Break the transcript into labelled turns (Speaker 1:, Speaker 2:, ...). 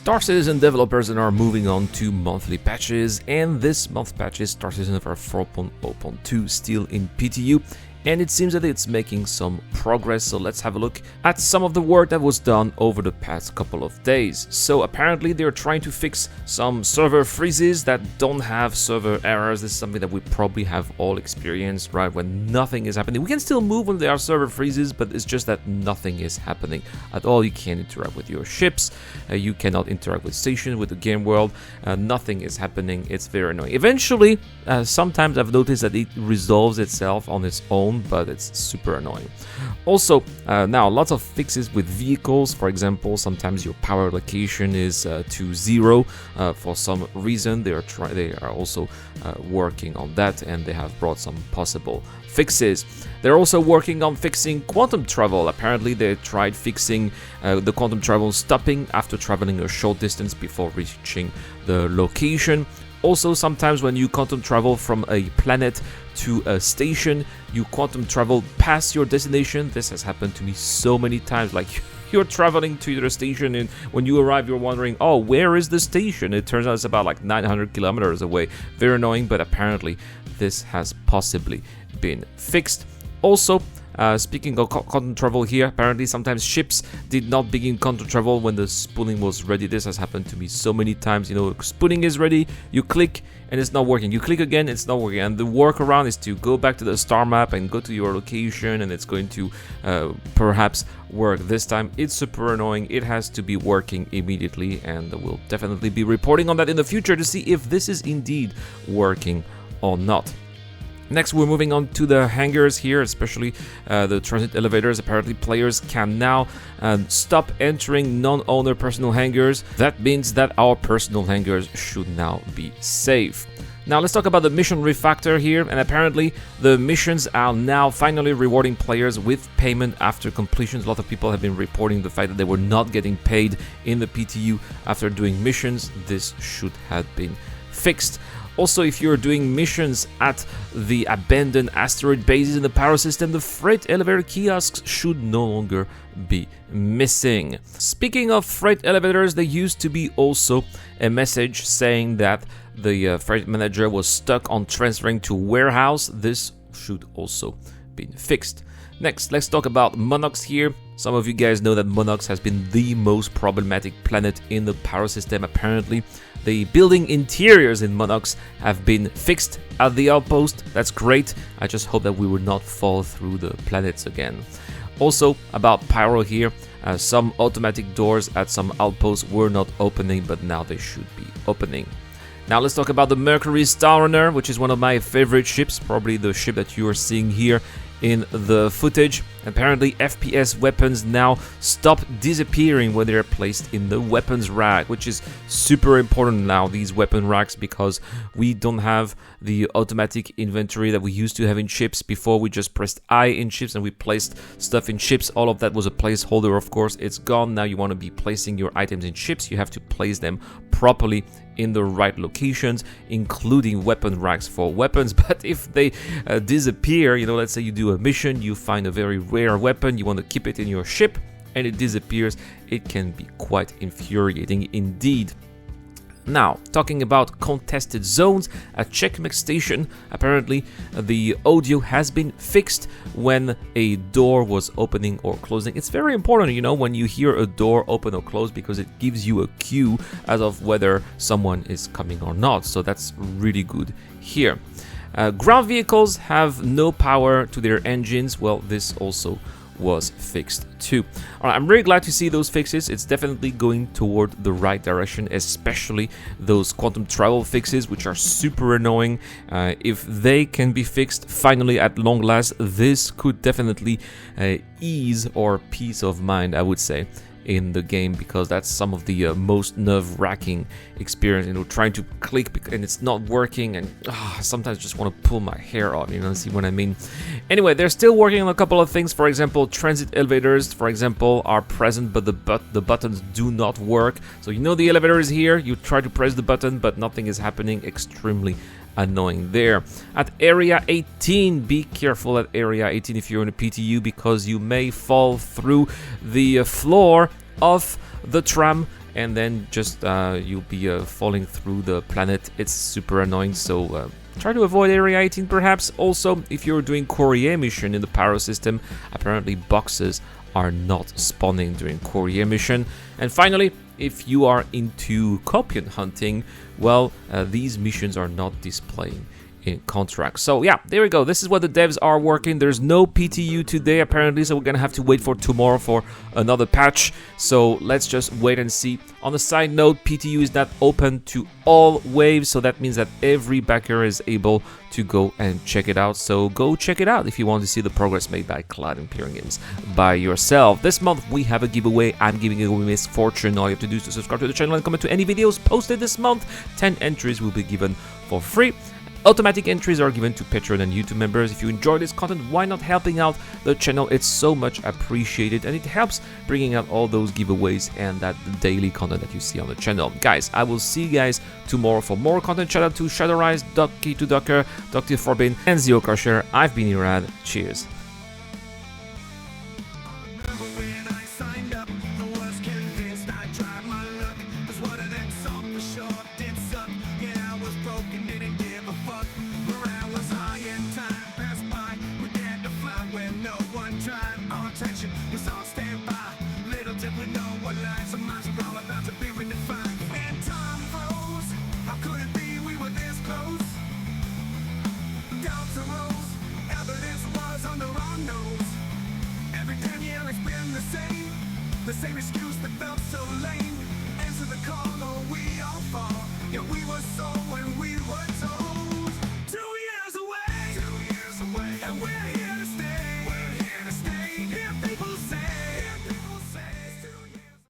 Speaker 1: Star Citizen developers are moving on to monthly patches, and this month's patch is Star Citizen 4.0.2 still in PTU, and it seems that it's making some progress. So let's have a look at some of the work that was done over the past couple of days. So apparently they're trying to fix some server freezes that don't have server errors. This is something that we probably have all experienced, right? When nothing is happening. We can still move when there are server freezes, but it's just that nothing is happening at all. You can't interact with your ships. You cannot interact with stations, with the game world. Nothing is happening. It's very annoying. Eventually, sometimes I've noticed that it resolves itself on its own, but it's super annoying. Also, now lots of fixes with vehicles. For example, sometimes your power allocation is to 0 for some reason. They are also working on that, and they have brought some possible fixes. They're also working on fixing quantum travel. Apparently they tried fixing the quantum travel stopping after traveling a short distance before reaching the location. Also, sometimes when you quantum travel from a planet to a station, you quantum travel past your destination. This has happened to me so many times. Like, you're traveling to your station, and when you arrive, you're wondering, oh, where is the station? It turns out it's about like 900 kilometers away. Very annoying, but apparently this has possibly been fixed. Also, speaking of quantum travel here, apparently sometimes ships did not begin quantum travel when the spooling was ready. This has happened to me so many times. You know, spooling is ready, you click and it's not working. You click again, it's not working. And the workaround is to go back to the star map and go to your location, and it's going to perhaps work this time. It's super annoying. It has to be working immediately, and we'll definitely be reporting on that in the future to see if this is indeed working or not. Next, we're moving on to the hangars here, especially the transit elevators. Apparently, players can now stop entering non-owner personal hangars. That means that our personal hangars should now be safe. Now, let's talk about the mission refactor here, and apparently the missions are now finally rewarding players with payment after completions. A lot of people have been reporting the fact that they were not getting paid in the PTU after doing missions. This should have been fixed. Also, if you're doing missions at the abandoned asteroid bases in the power system, the freight elevator kiosks should no longer be missing. Speaking of freight elevators, there used to be also a message saying that the freight manager was stuck on transferring to warehouse. This should also be fixed. Next, let's talk about Monox here. Some of you guys know that Monox has been the most problematic planet in the power system. Apparently, the building interiors in Monox have been fixed at the outpost. That's great. I just hope that we will not fall through the planets again. Also, about Pyro here, some automatic doors at some outposts were not opening, but now they should be opening. Now let's talk about the Mercury Star Runner, which is one of my favorite ships, probably the ship that you are seeing here in the footage. Apparently FPS weapons now stop disappearing when they're placed in the weapons rack, which is super important now, these weapon racks, because we don't have the automatic inventory that we used to have in ships. Before, we just pressed I in ships and we placed stuff in ships. All of that was a placeholder, of course. It's gone. Now you want to be placing your items in ships, you have to place them properly in the right locations, including weapon racks for weapons. But if they disappear, you know, let's say you do a mission, you find a very rare weapon, you want to keep it in your ship, and it disappears, it can be quite infuriating indeed. Now, talking about contested zones at Checkmate Station, apparently the audio has been fixed when a door was opening or closing. It's very important, you know, when you hear a door open or close, because it gives you a cue as of whether someone is coming or not. So that's really good here. Ground vehicles have no power to their engines. Well, this also was fixed too. All right, I'm really glad to see those fixes. It's definitely going toward the right direction, especially those quantum travel fixes, which are super annoying. If they can be fixed finally at long last, this could definitely ease our peace of mind, I would say, in the game, because that's some of the most nerve-wracking experience, you know, trying to click and it's not working, and sometimes just want to pull my hair out, you know, see what I mean. Anyway, they're still working on a couple of things. For example, transit elevators, for example, are present, but the buttons do not work. So you know the elevator is here, you try to press the button, but nothing is happening. Extremely annoying there. At Area 18, be careful at Area 18 if you're in a PTU, because you may fall through the floor of the tram and then just you'll be falling through the planet. It's super annoying, so try to avoid Area 18 perhaps. Also, if you're doing Courier mission in the Paro system, apparently boxes are not spawning during Courier mission. And finally, if you are into Copion hunting, well, these missions are not displaying in contracts. So yeah, there we go. This is what the devs are working. There's no PTU today apparently, so we're gonna have to wait for tomorrow for another patch. So let's just wait and see. On a side note, PTU is not open to all waves, so that means that every backer is able to go and check it out. So go check it out if you want to see the progress made by Cloud Imperium Games by yourself. This month we have a giveaway. I'm giving away Miss Fortune. All you have to do is to subscribe to the channel and comment to any videos posted this month. 10 entries will be given for free. Automatic entries are given to Patreon and YouTube members. If you enjoy this content, why not helping out the channel? It's so much appreciated, and it helps bringing out all those giveaways and that daily content that you see on the channel. Guys, I will see you guys tomorrow for more content. Shout out to Shadowrise, Ducky2Ducker, Dr. Forbin, and Zero Crusher. I've been Irad. Cheers.
Speaker 2: The same excuse that felt so lame. Answer the call or we all fall. Yeah, we were so when we were told 2 years away, and we're